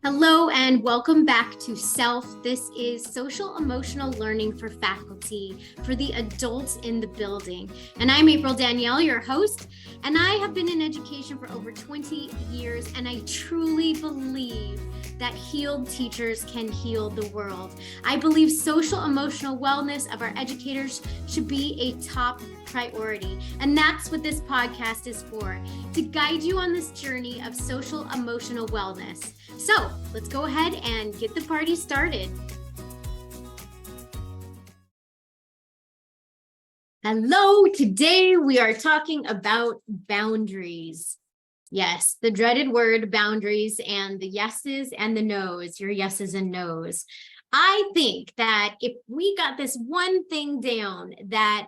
Hello and welcome back to S.E.L.F. This is social emotional learning for faculty for the adults in the building. And I'm April Danielle, your host, and I have been in education for over 20 years, and I truly believe that healed teachers can heal the world. I believe social emotional wellness of our educators should be a top priority. And that's what this podcast is for, to guide you on this journey of social emotional wellness. So let's go ahead and get the party started. Hello, today we are talking about boundaries. Yes, the dreaded word boundaries, and the yeses and the nos, your yeses and nos. I think that if we got this one thing down, that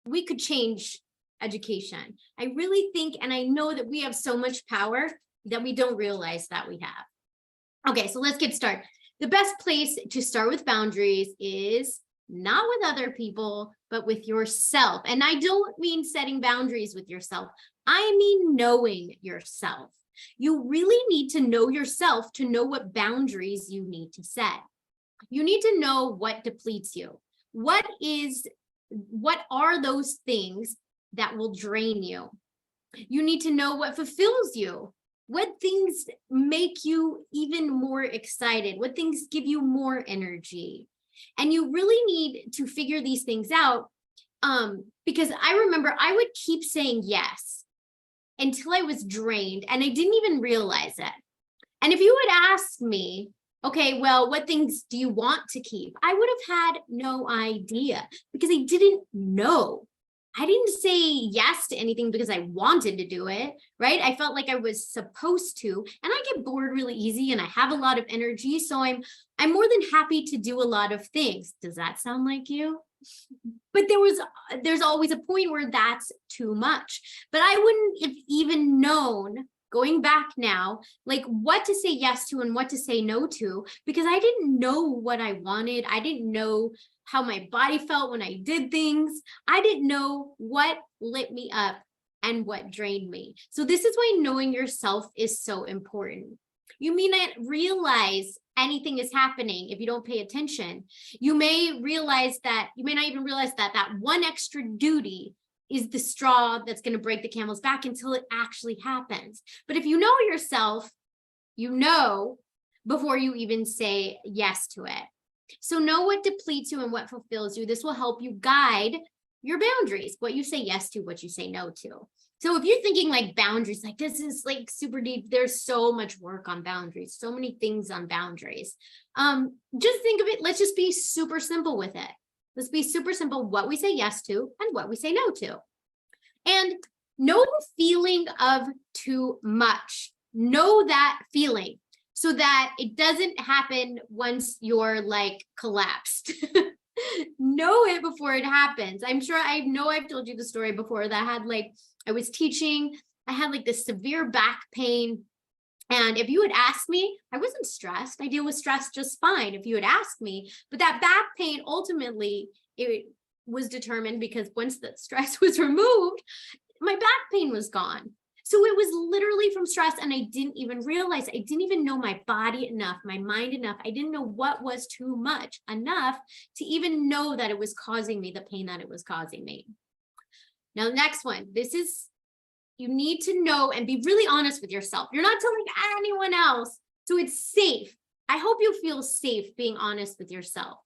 we could change education. I really think, and I know that we have so much power that we don't realize that we have. Okay, so let's get started. The best place to start with boundaries is not with other people, but with yourself. And I don't mean setting boundaries with yourself. I mean knowing yourself. You really need to know yourself to know what boundaries you need to set. You need to know what depletes you. What are those things that will drain you? You need to know what fulfills you. What things make you even more excited? What things give you more energy? And you really need to figure these things out, because I remember I would keep saying yes until I was drained and I didn't even realize it. And if you had asked me, okay, well, what things do you want to keep? I would have had no idea because I didn't know. I didn't say yes to anything because I wanted to do it, right? I felt like I was supposed to, and I get bored really easy and I have a lot of energy. So I'm more than happy to do a lot of things. Does that sound like you? But there's always a point where that's too much. But I wouldn't have even known, going back now, like what to say yes to and what to say no to, because I didn't know what I wanted. I didn't know how my body felt when I did things. I didn't know what lit me up and what drained me. So this is why knowing yourself is so important. You may not realize anything is happening if you don't pay attention. You may not even realize that that one extra duty is the straw that's going to break the camel's back until it actually happens. But if you know yourself, you know before you even say yes to it. So know what depletes you and what fulfills you. This will help you guide your boundaries, what you say yes to, what you say no to. So if you're thinking like boundaries, like this is like super deep, there's so much work on boundaries, so many things on boundaries. Just think of it, let's just be super simple with it. Let's be super simple, what we say yes to and what we say no to. And know the feeling of too much. Know that feeling so that it doesn't happen once you're like collapsed. Know it before it happens. I know I've told you the story before that I was teaching, I had like this severe back pain. And if you had asked me, I wasn't stressed. I deal with stress just fine if you had asked me. But that back pain, ultimately, it was determined because once the stress was removed, my back pain was gone. So it was literally from stress, and I didn't even realize. I didn't even know my body enough, my mind enough. I didn't know what was too much enough to even know that it was causing me the pain that it was causing me. Now, the next one, you need to know and be really honest with yourself. You're not telling anyone else, so it's safe. I hope you feel safe being honest with yourself.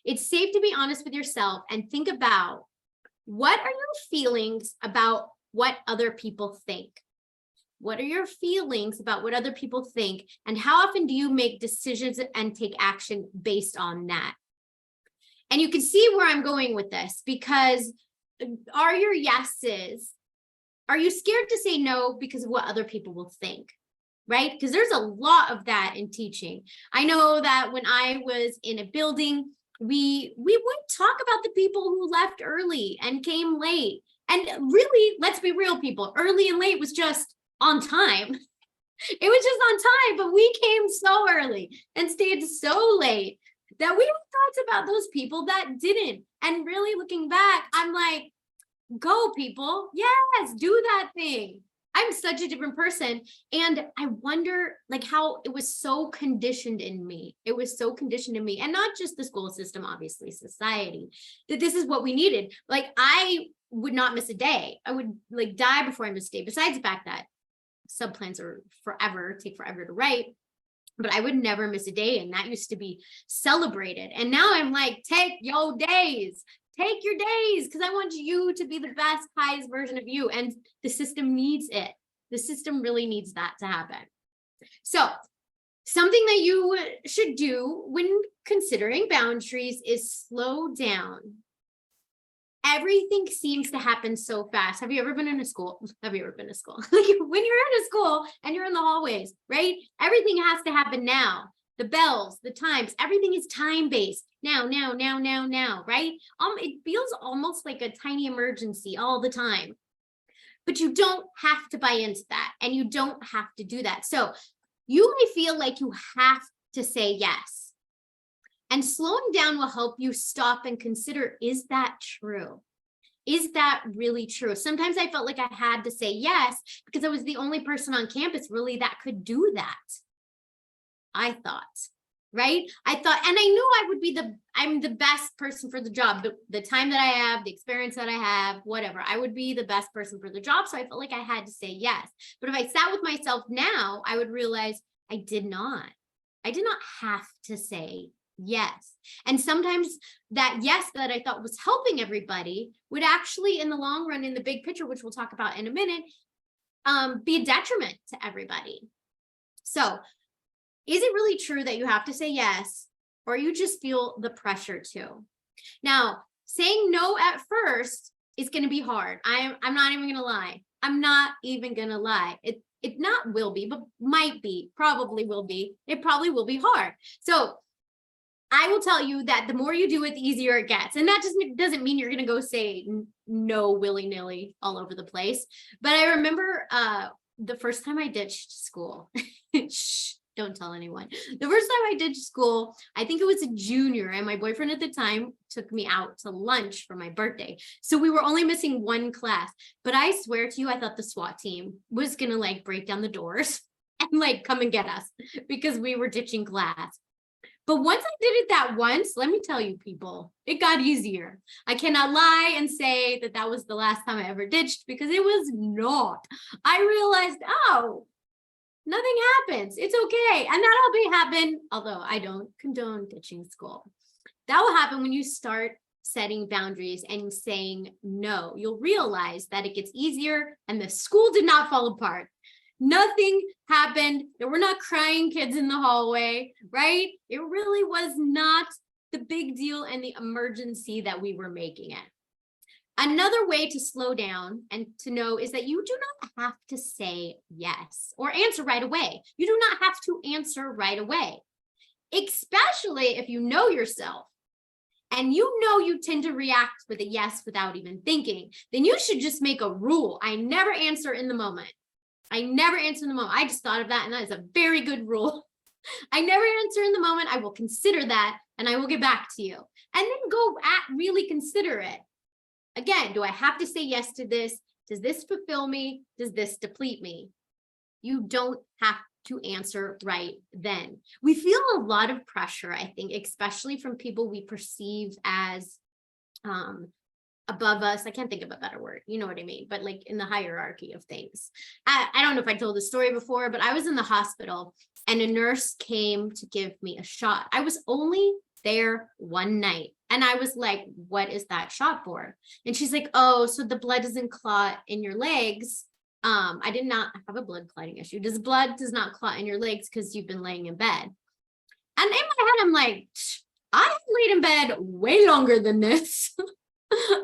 It's safe to be honest with yourself and think about, what are your feelings about what other people think? What are your feelings about what other people think? And how often do you make decisions and take action based on that? And you can see where I'm going with this, because are your yeses, are you scared to say no because of what other people will think? Right? Because there's a lot of that in teaching. I know that when I was in a building, we would talk about the people who left early and came late. And really, let's be real, people, early and late was just on time. It was just on time, but we came so early and stayed so late that we have thoughts about those people that didn't. And really looking back, I'm like, go people, yes, do that thing. I'm such a different person. And I wonder like how it was so conditioned in me. It was so conditioned in me, and not just the school system, obviously society, that this is what we needed. Like I would not miss a day. I would like die before I miss a day. Besides the fact that subplans are take forever to write, but I would never miss a day. And that used to be celebrated. And now I'm like, take your days, because I want you to be the best, highest version of you. And the system needs it. The system really needs that to happen. So something that you should do when considering boundaries is slow down. Everything seems to happen so fast. Have you ever been in a school? Have you ever been to school? Like when you're in a school and you're in the hallways, right? Everything has to happen now. The bells, the times, everything is time-based. Now, right? It feels almost like a tiny emergency all the time. But you don't have to buy into that, and you don't have to do that. So you may feel like you have to say yes. And slowing down will help you stop and consider, is that true? Is that really true? Sometimes I felt like I had to say yes because I was the only person on campus really that could do that. I thought, right? I thought, and I knew I would be I'm the best person for the job. The time that I have, the experience that I have, whatever, I would be the best person for the job. So I felt like I had to say yes. But if I sat with myself now, I would realize I did not have to say yes. And sometimes that yes that I thought was helping everybody would actually, in the long run, in the big picture, which we'll talk about in a minute, be a detriment to everybody. So is it really true that you have to say yes, or you just feel the pressure to? Now, saying no at first is going to be hard. I'm not even going to lie. I'm not even going to lie. It not will be, but might be, probably will be. It probably will be hard. So I will tell you that the more you do it, the easier it gets. And that just doesn't mean you're going to go say no willy-nilly all over the place. But I remember the first time I ditched school. Shh, don't tell anyone. The first time I ditched school, I think it was a junior, and my boyfriend at the time took me out to lunch for my birthday. So we were only missing one class. But I swear to you, I thought the SWAT team was going to like break down the doors and like come and get us because we were ditching class. But once I did it that once, let me tell you, people, it got easier. I cannot lie and say that that was the last time I ever ditched, because it was not. I realized, oh, nothing happens. It's okay. And that'll happen, although I don't condone ditching school. That will happen when you start setting boundaries and saying no. You'll realize that it gets easier and the school did not fall apart. Nothing happened. There were not crying kids in the hallway, right? It really was not the big deal and the emergency that we were making it. Another way to slow down and to know is that you do not have to say yes or answer right away. You do not have to answer right away, especially if you know yourself and you know you tend to react with a yes without even thinking. Then you should just make a rule. I never answer in the moment. I never answer in the moment. I just thought of that, and that is a very good rule. I never answer in the moment. I will consider that, and I will get back to you. And then really consider it. Again, do I have to say yes to this? Does this fulfill me? Does this deplete me? You don't have to answer right then. We feel a lot of pressure, I think, especially from people we perceive as above us. I can't think of a better word. You know what I mean? But like in the hierarchy of things. I don't know if I told the story before, but I was in the hospital and a nurse came to give me a shot. I was only there one night. And I was like, what is that shot for? And she's like, oh, so the blood doesn't clot in your legs. I did not have a blood clotting issue. Blood does not clot in your legs because you've been laying in bed. And in my head, I'm like, I have laid in bed way longer than this.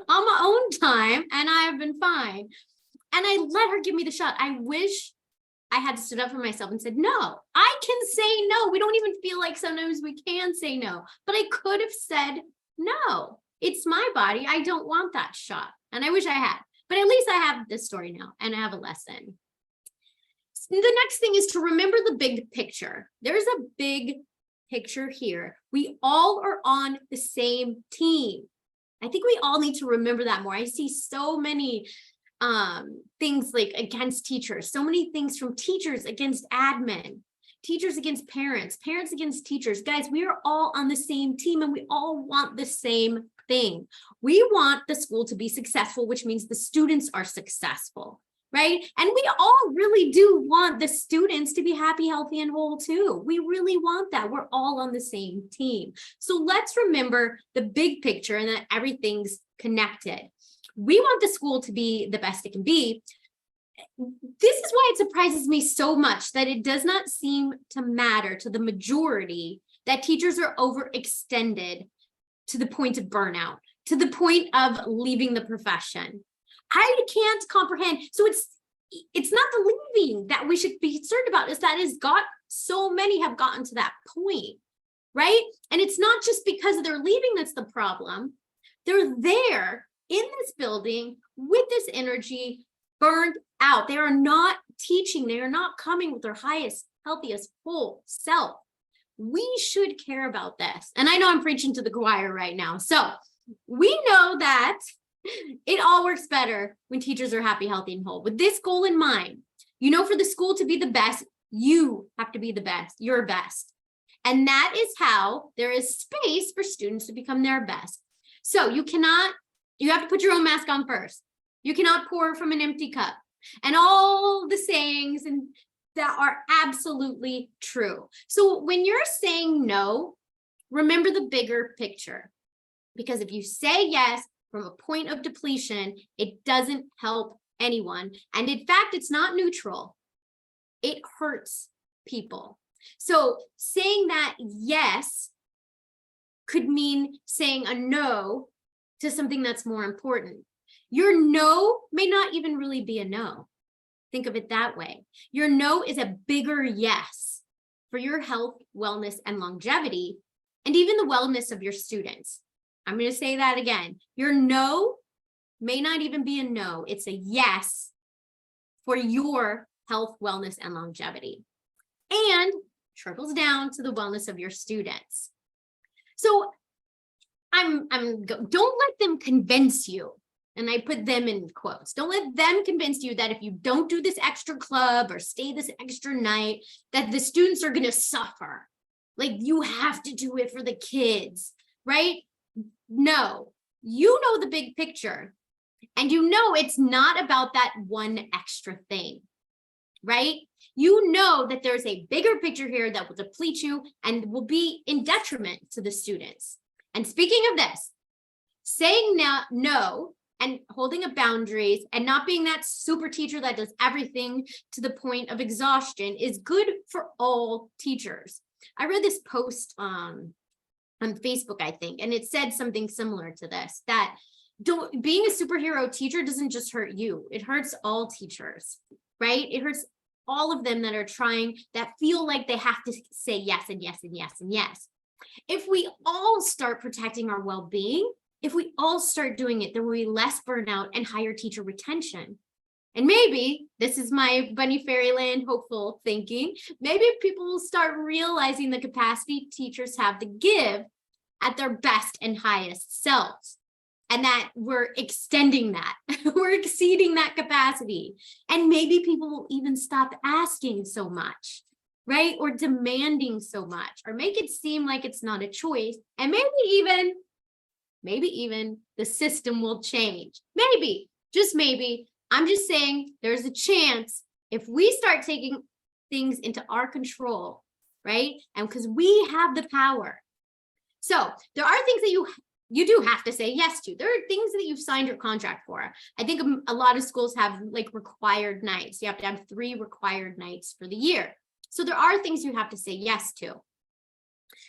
On my own time, and I've been fine. And I let her give me the shot. I wish I had stood up for myself and said, no, I can say no. We don't even feel like sometimes we can say no, but I could have said, no, it's my body. I don't want that shot. And I wish I had, but at least I have this story now and I have a lesson. The next thing is to remember the big picture. There's a big picture here. We all are on the same team. I think we all need to remember that more. I see so many things like against teachers, so many things from teachers against admin, teachers against parents, parents against teachers. Guys, we are all on the same team and we all want the same thing. We want the school to be successful, which means the students are successful, right? And we all really do want the students to be happy, healthy, and whole too. We really want that. We're all on the same team. So let's remember the big picture and that everything's connected. We want the school to be the best it can be. This is why it surprises me so much that it does not seem to matter to the majority that teachers are overextended to the point of burnout, to the point of leaving the profession. I can't comprehend. So it's not the leaving that we should be concerned about, is that so many have gotten to that point, right? And it's not just because they're leaving that's the problem. They're there in this building with this energy, burned out. They are not teaching. They are not coming with their highest, healthiest, whole self. We should care about this. And I know I'm preaching to the choir right now. So we know that it all works better when teachers are happy, healthy, and whole. With this goal in mind, for the school to be the best, you have to be the best, your best. And that is how there is space for students to become their best. So you have to put your own mask on first. You cannot pour from an empty cup. And all the sayings and that are absolutely true. So when you're saying no, remember the bigger picture. Because if you say yes from a point of depletion, it doesn't help anyone. And in fact, it's not neutral. It hurts people. So saying that yes could mean saying a no to something that's more important. Your no may not even really be a no. Think of it that way. Your no is a bigger yes for your health, wellness, and longevity, and even the wellness of your students. I'm going to say that again. Your no may not even be a no. It's a yes for your health, wellness, and longevity, and trickles down to the wellness of your students. So don't let them convince you. And I put them in quotes. Don't let them convince you that if you don't do this extra club or stay this extra night, that the students are going to suffer. Like you have to do it for the kids, right? No, you know the big picture. And it's not about that one extra thing, right? You know that there's a bigger picture here that will deplete you and will be in detriment to the students. And speaking of this, saying no and holding up boundaries and not being that super teacher that does everything to the point of exhaustion is good for all teachers. I read this post on Facebook, I think, and it said something similar to this, that being a superhero teacher doesn't just hurt you. It hurts all teachers, right? It hurts all of them that feel like they have to say yes and yes and yes and yes. If we all start protecting our well-being, if we all start doing it, there will be less burnout and higher teacher retention. And maybe, this is my bunny fairyland hopeful thinking, maybe people will start realizing the capacity teachers have to give at their best and highest selves, and that we're extending that, we're exceeding that capacity. And maybe people will even stop asking so much, right? Or demanding so much, or make it seem like it's not a choice. And maybe even the system will change. Maybe, just maybe. I'm just saying there's a chance if we start taking things into our control, right? And because we have the power. So there are things that you do have to say yes to. There are things that you've signed your contract for. I think a lot of schools have like required nights. You have to have 3 required nights for the year. So there are things you have to say yes to.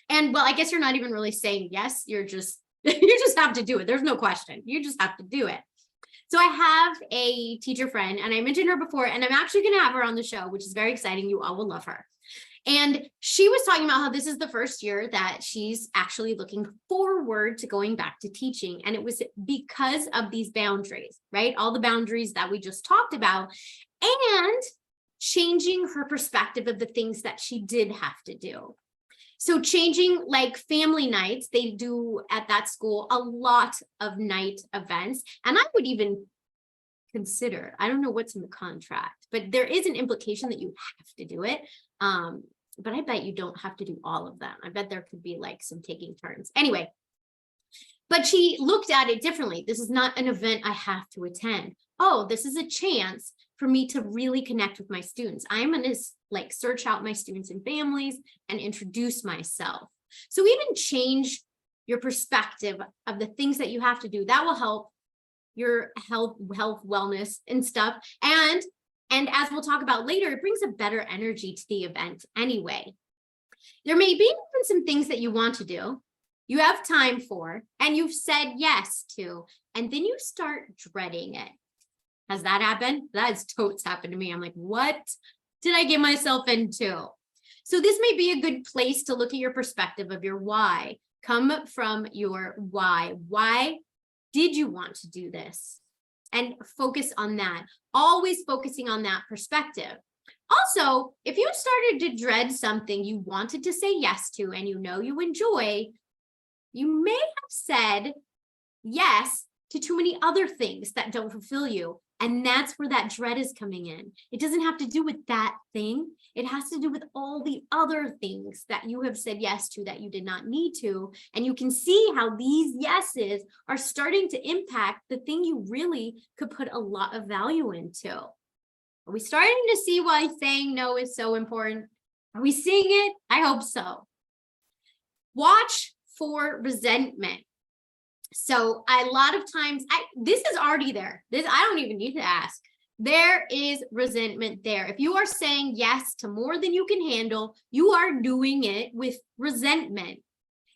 And well, I guess you're not even really saying yes. You just have to do it. There's no question. You just have to do it. So I have a teacher friend, and I mentioned her before, and I'm actually going to have her on the show, which is very exciting. You all will love her. And she was talking about how this is the first year that she's actually looking forward to going back to teaching. And it was because of these boundaries, right? All the boundaries that we just talked about, and changing her perspective of the things that she did have to do. So changing like family nights, they do at that school a lot of night events. And I would even consider. I don't know what's in the contract, but there is an implication that you have to do it. But I bet you don't have to do all of them. I bet there could be like some taking turns. Anyway, but she looked at it differently. This is not an event I have to attend. Oh, this is a chance for me to really connect with my students. I'm going to like search out my students and families and introduce myself. So even change your perspective of the things that you have to do. That will help your health, wellness and stuff. And as we'll talk about later, it brings a better energy to the event anyway. There may be even some things that you want to do, you have time for, and you've said yes to, and then you start dreading it. Has that happened? That has totes happened to me. I'm like, what did I get myself into? So this may be a good place to look at your perspective of your why. Come from your why. Why did you want to do this? And focus on that. Always focusing on that perspective. Also, if you started to dread something you wanted to say yes to and you know you enjoy, you may have said yes to too many other things that don't fulfill you. And that's where that dread is coming in. It doesn't have to do with that thing. It has to do with all the other things that you have said yes to that you did not need to. And you can see how these yeses are starting to impact the thing you really could put a lot of value into. Are we starting to see why saying no is so important? Are we seeing it? I hope so. Watch for resentment. So a lot of times, this is already there. I don't even need to ask. There is resentment there. If you are saying yes to more than you can handle, you are doing it with resentment.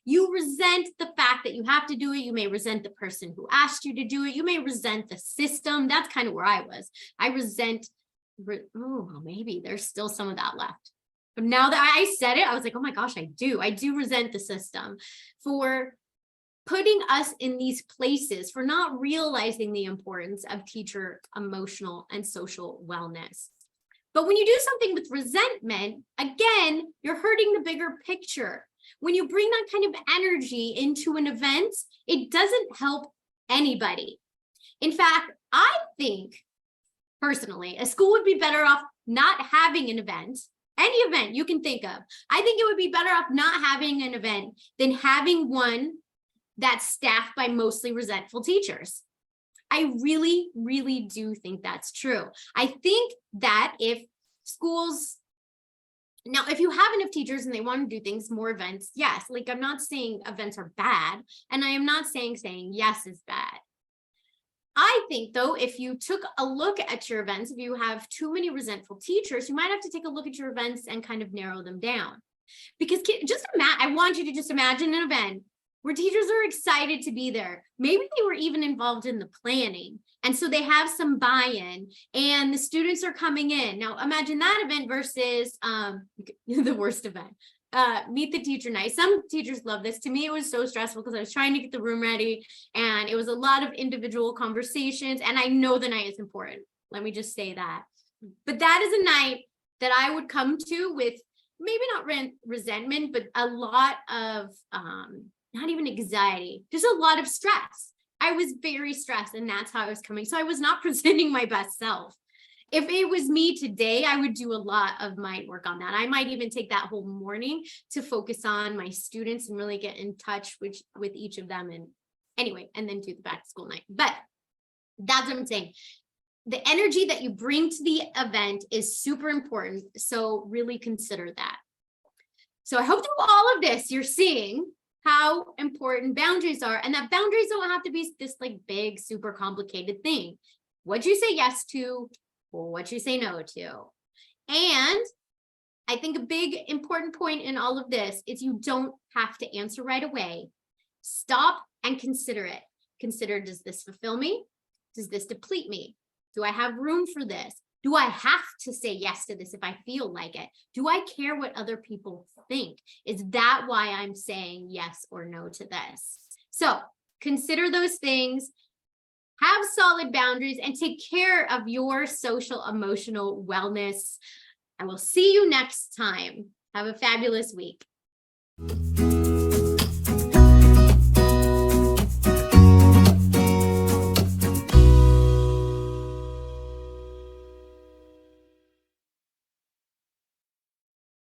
You resent the fact that you have to do it. You may resent the person who asked you to do it. You may resent the system. That's kind of where I was. I resent, oh, maybe there's still some of that left. But now that I said it, I was like, oh my gosh, I do resent the system for putting us in these places, for not realizing the importance of teacher emotional and social wellness. But when you do something with resentment, again, you're hurting the bigger picture. When you bring that kind of energy into an event, it doesn't help anybody. In fact, I think personally, a school would be better off not having an event, any event you can think of. I think it would be better off not having an event than having one that's staffed by mostly resentful teachers. I really, really do think that's true. I think that if schools, now, if you have enough teachers and they want to do things, more events, yes. Like, I'm not saying events are bad, and I am not saying yes is bad. I think, though, if you took a look at your events, if you have too many resentful teachers, you might have to take a look at your events and kind of narrow them down. Because I want you to just imagine an event where teachers are excited to be there. Maybe they were even involved in the planning. And so they have some buy-in and the students are coming in. Now imagine that event versus the worst event. Meet the teacher night. Some teachers love this. To me, it was so stressful because I was trying to get the room ready and it was a lot of individual conversations. And I know the night is important. Let me just say that. But that is a night that I would come to with maybe not resentment, but a lot of, not even anxiety, just a lot of stress. I was very stressed and that's how I was coming. So I was not presenting my best self. If it was me today, I would do a lot of my work on that. I might even take that whole morning to focus on my students and really get in touch with each of them. And anyway, and then do the back to school night. But that's what I'm saying. The energy that you bring to the event is super important. So really consider that. So I hope through all of this, you're seeing how important boundaries are, and that boundaries don't have to be this like big, super complicated thing. What you say yes to, or what you say no to. And I think a big important point in all of this is you don't have to answer right away. Stop and consider it. Consider, does this fulfill me? Does this deplete me? Do I have room for this? Do I have to say yes to this if I feel like it? Do I care what other people think? Is that why I'm saying yes or no to this? So consider those things, have solid boundaries, and take care of your social emotional wellness. I will see you next time. Have a fabulous week.